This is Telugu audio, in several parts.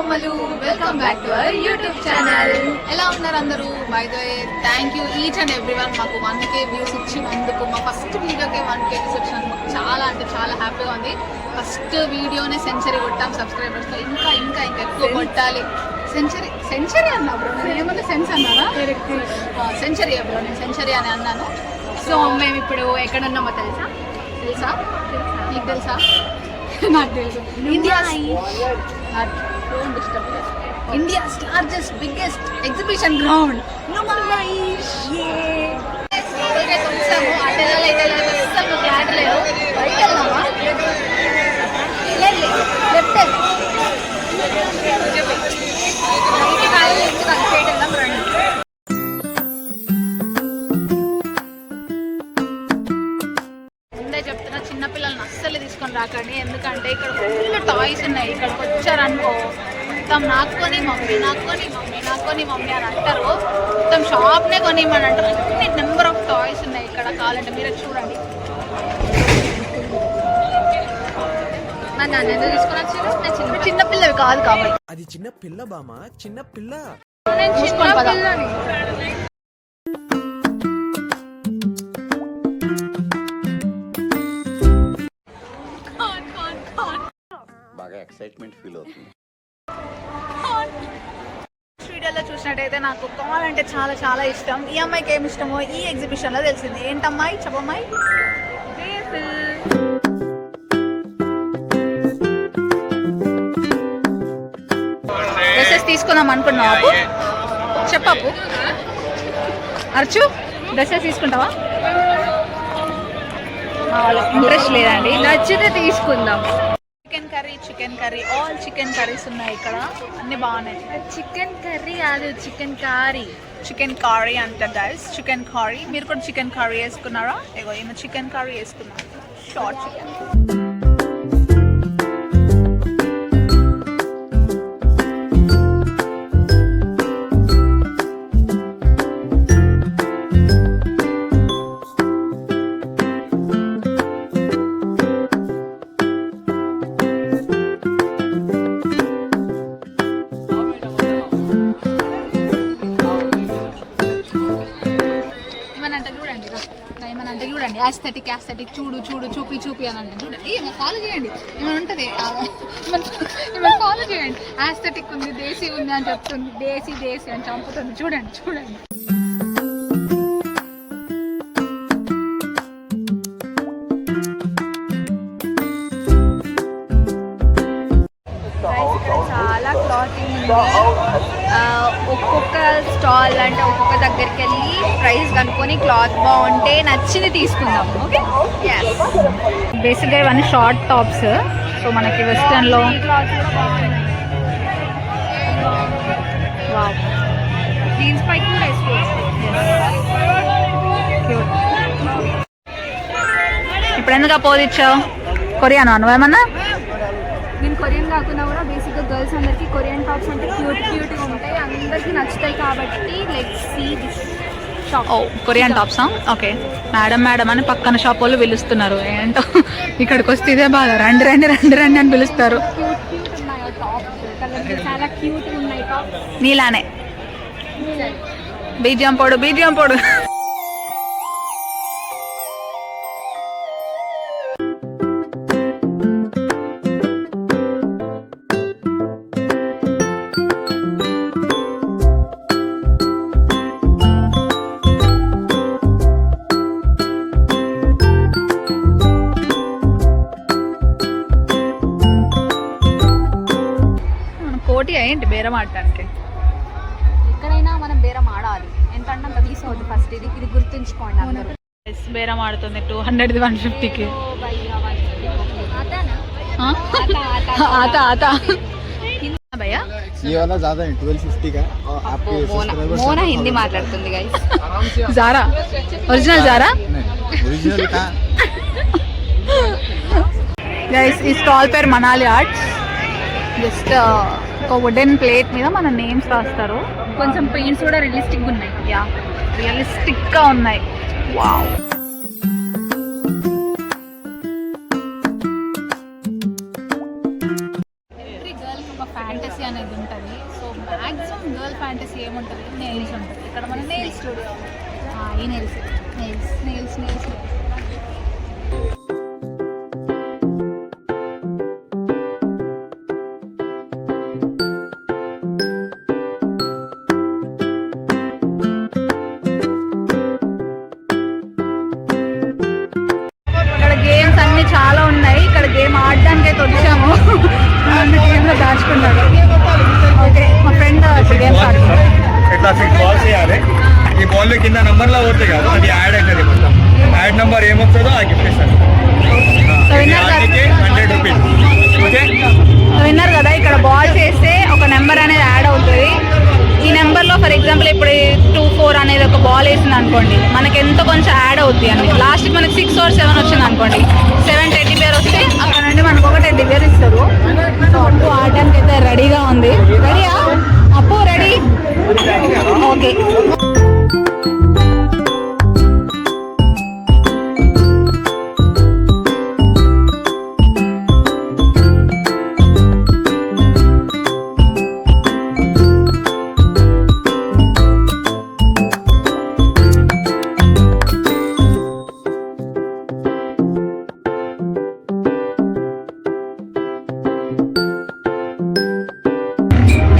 బొమ్మలు welcome back to our YouTube channel. ఎలా ఉన్నారు అందరూ? By the way thank you each and everyone మాకు 1K వ్యూస్ ఇచ్చినందుకు. మా ఫస్ట్ వీడియోకే 1K వ్యూస్ వచ్చినందుకు మాకు చాలా అంటే చాలా హ్యాపీగా ఉంది. ఫస్ట్ వీడియోనే సెంచరీ కొట్టాం సబ్స్క్రైబర్స్తో. ఇంకా ఇంకా ఇంకా ఎక్కువ కొట్టాలి. సెంచరీ అన్నా బ్రో, నేను ఏమన్నా సెన్స్ అన్నానా? సెంచరీ బ్రో, నేను సెంచరీ అని అన్నాను. సో మేము ఇప్పుడు ఎక్కడ ఉన్నామో తెలుసా? నీకు తెలుసా? నాకు తెలుసు. India's largest biggest exhibition ground Numaish. చూసాము అటు అయితే అసలు ఫ్లాట్ లేదు. బయట వెళ్దామా? లెఫ్ట్ వెళ్దాం రండి. చెప్తున్నా చిన్నపిల్లల్ని అస్సలు తీసుకొని రాకండి, ఎందుకంటే ఇక్కడ ఫుల్ టాయ్స్ ఉన్నాయి. ఇక్కడికి వచ్చారనుకో మొత్తం నాకొని మమ్మీ అని అంటారు. మొత్తం షాప్నే కొనిమ్మని అంటారు. అన్ని నెంబర్ ఆఫ్ టాయ్స్ ఉన్నాయి ఇక్కడ. కావాలంటే మీరే చూడండి. మా నాన్న ఎందుకు తీసుకొని వచ్చారు? చిన్నపిల్లవి కాదు కాబట్టి. అది చిన్న పిల్ల బామా, చిన్న పిల్ల. నేను చిన్న పిల్లని. ఎక్సైట్మెంట్ ఫీల్ అవుతుంది. వీడియోలో చూసినట్టయితే నాకు కాల్ అంటే చాలా చాలా ఇష్టం. ఈ అమ్మాయికి ఏమి ఇష్టమో ఈ ఎగ్జిబిషన్ లో తెలిసింది. ఏంటమ్మాయి చెప్పమ్మాయి? డ్రెస్సెస్ తీసుకుందాం అనుకున్నావు? చెప్పు అర్చు, డ్రెస్సెస్ తీసుకుంటావా? ఇంట్రెస్ట్ లేదండి. నచ్చితే తీసుకుందాం. Chicken curry all chicken curries ఉన్నాయి ఇక్కడ. అన్ని బాగున్నాయి. చికెన్ కర్రీ కాదు, చికెన్ కర్రీ అంట గైస్. Chicken curry. మీరు కూడా చికెన్ కర్రీ వేసుకున్నారా? ఇగో ఈమె చికెన్ కర్రీ వేసుకున్నారు. Short chicken. యాస్థెటిక్ చూపి అని అంటే చూడండి. ఫాలో చేయండి. ఏమైనా ఉంటుంది ఫాలో చేయండి. యాస్థెటిక్ ఉంది, దేశీ ఉంది అని చెప్తుంది. దేశీ అని చంపుతుంది. చూడండి. చాలా క్లాతింగ్ ఉంది. ఒక్కొక్క స్టాల్ అంటే ఒక్కొక్క దగ్గరికి వెళ్ళి ప్రైస్ కనుక్కొని క్లాత్ బాగుంటే నచ్చింది తీసుకుందాం. ఓకే, బేసిక్గా ఇవన్నీ షార్ట్ టాప్స్. సో మనకి వెస్టర్న్లో జీన్స్ పైకి కూడా వేసుకోవచ్చు. ఇప్పుడు ఎందుకు పోదిచ్చావు? కొరియానా నువ్వేమన్నా? నేను కొరియన్ కాకుండా కూడా బేసిక్గా గర్ల్స్ అందరికీ కొరియన్ టాప్స్ అంటే క్యూట్గా ఉంటాయి, అందరికీ నచ్చుతాయి. కాబట్టి let's see this shop. Korean టాప్సా? ఓకే. మేడం అని పక్కన షాప్ వాళ్ళు పిలుస్తున్నారు. ఏంటో ఇక్కడికి వస్తే ఇదే బాగా రండి అని పిలుస్తారు. క్యూట్ ఉన్నాయి టాప్స్. కలర్ చాలా క్యూట్గా ఉన్నాయి టాప్స్. నీలానే బీజియం పోడు. కోటి ఏంటి బేరం ఆడటానికి? ఎక్కడైనా మనం బేరం ఆడాలి. ఎంతంటే అంత తీసుకోవద్దు. ఫస్ట్ ఇది గుర్తుంచుకోండి అందరూ. బేరం ఆడుతుంది 200 150కి. आता भैया ये वाला ज्यादा है 1250 का. और आपके మోనా హిందీ మాట్లాడుతుంది guys. Zara original Zara original का గైస్. ఈ స్టాల్ పేరు మనాలి ఆర్ట్స్. జస్ట్ ఒక వుడెన్ ప్లేట్ మీద మన నేమ్స్ రాస్తారు. కొంచెం పెయింట్స్ కూడా రియలిస్టిక్గా ఉన్నాయి. రియలిస్టిక్గా ఉన్నాయి. వావ్. ఫ్యాంటసీ అనేది అన్ని చాలా ఉన్నాయి. ఇక్కడ గేమ్ ఆడడానికి అయితే వచ్చాము. గేమ్లో దాచుకున్నాడు. ఓకే మా ఫ్రెండ్ గేమ్స్ ఆడుతున్నాడు. ఇట్లా 6 balls వేయాలి. ఈ బాల్ కింద నంబర్ లో పోతే కాదు, అది యాడ్ అవుతుంది. మొత్తం యాడ్ నంబర్ ఏమొస్తుందో ఆ గిఫ్ట్ ఇస్తాను. ₹100. ఓకే, విన్నర్ కదా. ఇక్కడ బాల్ చేస్తే ఒక నెంబర్ అనేది యాడ్ అవుతుంది. ఈ నెంబర్లో ఫర్ ఎగ్జాంపుల్ ఇప్పుడు 2, 4 అనేది ఒక బాల్ వేసింది అనుకోండి, మనకి ఎంతో కొంచెం యాడ్ అవుతుంది అని. లాస్ట్కి మనకి 6 or 7 వచ్చింది అనుకోండి, 7 టెడ్డీ బేర్ వస్తే అక్కడ నుండి మనకు ఒక టెడ్డీ బేర్ ఇస్తారు. సో అప్పు ఆడడానికి అయితే రెడీగా ఉంది. రెడీయా అప్పు? Ready, okay.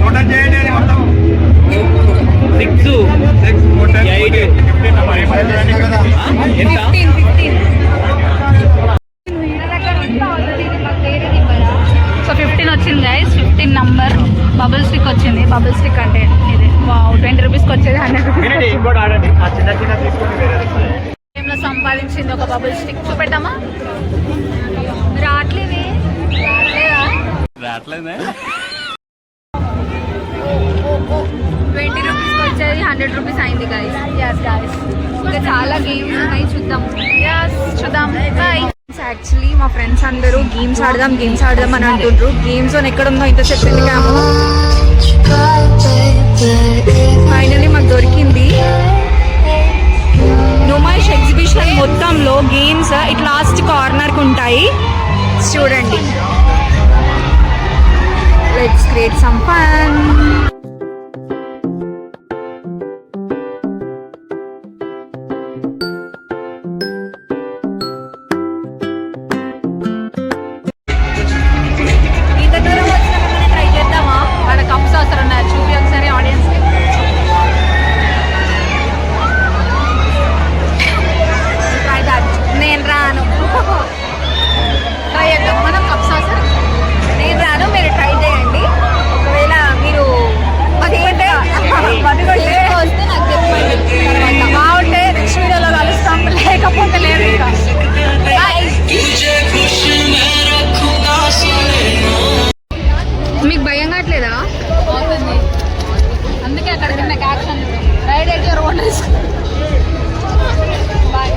టోటల్ చేయండి. అది మొత్తం 6, 8, 15 నంబర్ ఏమవుతుందండి? ఎంత? 15. సో 15 వచ్చింది గైస్. 15 నంబర్ బబుల్ స్టిక్ వచ్చింది. బబుల్ స్టిక్ అంటే ఇది 20 రూపీస్కి వచ్చేది 100 వినండి, రూపీస్. ఇంకోటి ఆడండి. ఆ చిన్న చిన్న తీసుకొని వేరే గేమ్లో సంపాదించింది ఒక బబుల్ స్టిక్. చూపెట్టామా? రావట్లేదే. రావట్లేదే. 20 రూపీస్కి వచ్చేది 100 రూపీస్ అయింది గైస్. ఇంకా చాలా గేమ్స్ ఉన్నాయి, చూద్దాం. బాయ్. యాక్చువల్లీ మా ఫ్రెండ్స్ అందరూ గేమ్స్ ఆడదాం అని అంటుండ్రు. గేమ్ జోన్ ఎక్కడ ఉందో ఇంతసేపు వెతికాము. ఫైనల్లీ మాకు దొరికింది. నుమాయిష్ ఎగ్జిబిషన్ మొత్తంలో గేమ్స్ ఇట్ లాస్ట్ కార్నర్కి ఉంటాయి. చూడండి, లెట్స్ క్రియేట్ సమ్ ఫన్. మీకు భయం కావట్లేదా? అవుతుంది, అందుకే అక్కడ నాకు action ride at your own risk. Boy.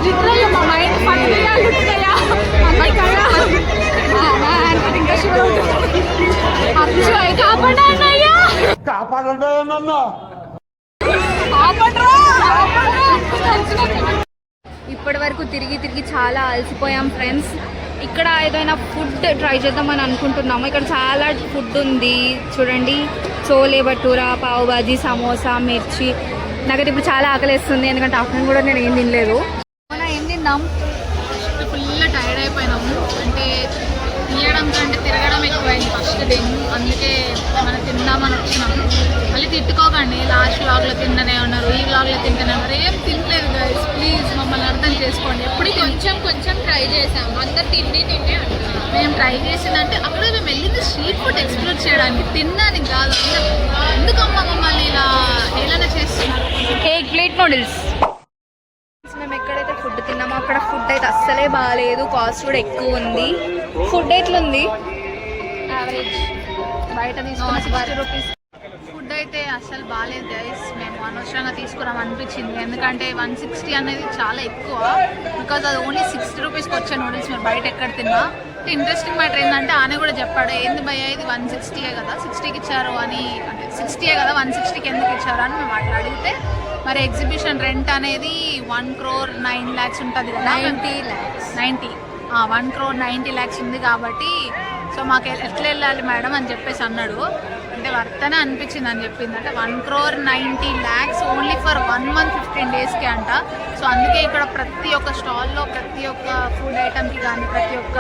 Literally మా మైండ్ పట్టుగా లుట్టయా అమ్మాయి కన్నా ఇంకా శివ అక్షయ్ కాపాడన్నయ్యా ఇప్పటి వరకు తిరిగి చాలా అలసిపోయాం ఫ్రెండ్స్. ఇక్కడ ఏదైనా ఫుడ్ ట్రై చేద్దామని అనుకుంటున్నాము. ఇక్కడ చాలా ఫుడ్ ఉంది చూడండి. చోలే భటూరా, పావ్ బాజీ, సమోసా, మిర్చి. నాకైతే ఇప్పుడు చాలా ఆకలిస్తుంది, ఎందుకంటే ఆఫ్టర్నూన్ కూడా నేను ఏం తినలేదు. ఏం తిందాం? ఫుల్ టైర్డ్ అయిపోయినాము. అంటే తీయడం కంటే తిరగడం ఎక్కువైంది ఫస్ట్ డే, అందుకే మనం తిందామని వచ్చినాము. మళ్ళీ తిట్టుకోకండి, లాస్ట్ వ్లాగ్లో తింటనే ఉన్నారు, ఈ వ్లాగ్లో తింటనే ఉన్నారు. ఏం తినలేదు గైస్, ప్లీజ్ మమ్మల్ని అర్థం చేసుకోండి. ఎప్పుడు కొంచెం ట్రై చేసాము, అందరు తిండి మేము ట్రై చేసిందంటే అక్కడ మేము వెళ్ళింది స్ట్రీట్ ఫుడ్ ఎక్స్ప్లోర్ చేయడానికి, తినడానికి కాదు. ఎందుకమ్మా మమ్మల్ని ఇలా ఏదైనా చేస్తున్నారు? Cake plate noodles. మేము ఎక్కడైతే ఫుడ్ తిన్నామో అక్కడ ఫుడ్ అయితే అస్సలే బాగాలేదు, కాస్ట్ కూడా ఎక్కువ ఉంది. ఫుడ్ ఎట్లుంది? యావరేజ్. బయట తీసుకున్న 60 రూపీస్. ఫుడ్ అయితే అస్సలు బాగాలేదు గైస్, మేము అనవసరంగా తీసుకున్నాం అనిపించింది. ఎందుకంటే 160 అనేది చాలా ఎక్కువ, బికాజ్ అది ఓన్లీ 60 రూపీస్కి వచ్చే నూడిల్స్ మీరు బయట ఎక్కడ తిన్నా. ఇంట్రెస్టింగ్ మ్యాటర్ ఏంటంటే ఆయన కూడా చెప్పాడు, ఏంది భయ్యా ఇది 160 కదా, 60కి ఇచ్చారు అని, అంటే 60 కదా 160కి ఎందుకు ఇచ్చారు అని మేము అట్లా అడిగితే, మరి ఎగ్జిబిషన్ రెంట్ అనేది 1,09,00,000 ఉంటుంది కదా, 90 1,90,00,000 ఉంది కాబట్టి సో మాకు ఎట్లా వెళ్ళాలి మేడం అని చెప్పేసి అన్నాడు. అంటే వర్తనే అనిపించింది అని చెప్పింది. అంటే 1,90,00,000 ఓన్లీ ఫర్ 1 month 15 daysకి అంట. సో అందుకే ఇక్కడ ప్రతి ఒక్క స్టాల్లో ప్రతి ఒక్క ఫుడ్ ఐటమ్కి కానీ ప్రతి ఒక్క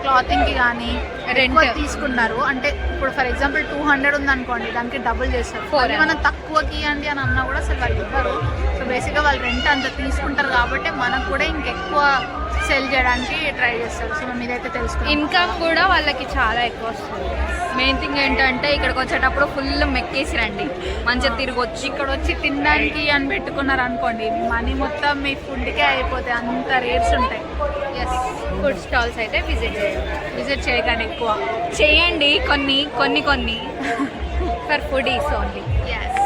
క్లాతింగ్కి కానీ రెంట్ తీసుకున్నారు. అంటే ఇప్పుడు ఫర్ ఎగ్జాంపుల్ 200 ఉందనుకోండి, దానికి డబుల్ చేస్తారు. అది మనం తక్కువకి ఇవ్వండి అని అన్నా కూడా అసలు వాళ్ళు ఇవ్వరు. సో బేసిక్గా వాళ్ళు రెంట్ అంత తీసుకుంటారు కాబట్టి మనకు కూడా ఇంకెక్కువ సెల్ చేయడానికి ట్రై చేస్తారు. సో మేము ఇదైతే తెలుసుకున్నాం. ఇన్కమ్ కూడా వాళ్ళకి చాలా ఎక్కువ వస్తుంది. మెయిన్ థింగ్ ఏంటంటే ఇక్కడికి వచ్చేటప్పుడు ఫుల్ మెక్కేసి రండి, మంచిగా తిరిగి వచ్చి ఇక్కడ వచ్చి తినడానికి అని పెట్టుకున్నారు అనుకోండి, మీ మనీ మొత్తం మీ ఫుడ్కే అయిపోతాయి, అంత రేట్స్ ఉంటాయి. ఎస్, ఫుడ్ స్టాల్స్ అయితే విజిట్ చేయకండి, ఎక్కువ చేయండి, కొన్ని ఫర్ ఫుడీస్ ఓన్లీ. ఎస్.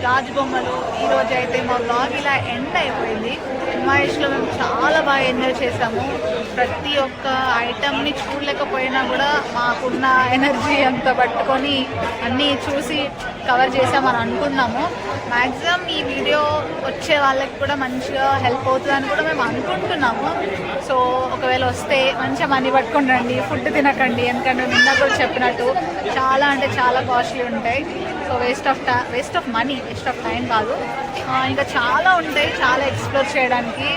గాజు బొమ్మలు ఈరోజు అయితే మా బ్లాగ్ ఇలా ఎండ్ అయిపోయింది. హిమాయష్లో మేము చాలా బాగా ఎంజాయ్ చేసాము. ప్రతి ఒక్క ఐటమ్ని చూడలేకపోయినా కూడా మాకున్న ఎనర్జీ అంతా పట్టుకొని అన్నీ చూసి కవర్ చేసామని అనుకున్నాము. మ్యాక్సిమం ఈ వీడియో వచ్చే వాళ్ళకి కూడా మంచిగా హెల్ప్ అవుతుందని కూడా మేము అనుకుంటున్నాము. సో ఒకవేళ వస్తే మంచిగా మనీ పట్టుకొని రండి, ఫుడ్ తినకండి. ఎందుకంటే నిన్న కూడా చెప్పినట్టు చాలా అంటే చాలా కాస్ట్లీ ఉంటాయి. So waste of money, waste of time కాదు. ఇంకా చాలా ఉంటాయి, చాలా ఎక్స్ప్లోర్ చేయడానికి.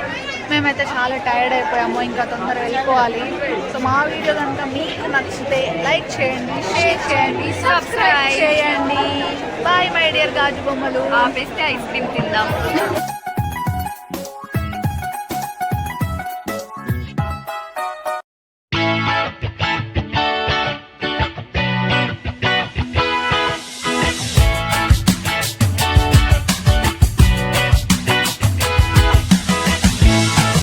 మేమైతే చాలా టైర్డ్ అయిపోయాము, ఇంకా తొందరగా వెళ్ళిపోవాలి. సో మా వీడియో కనుక మీకు నచ్చితే లైక్ చేయండి, షేర్ చేయండి, సబ్స్క్రైబ్ చేయండి. బాయ్ మై డియర్ గాజు బొమ్మలు. ఆపేస్తే ఐస్ క్రీమ్ తిందాం.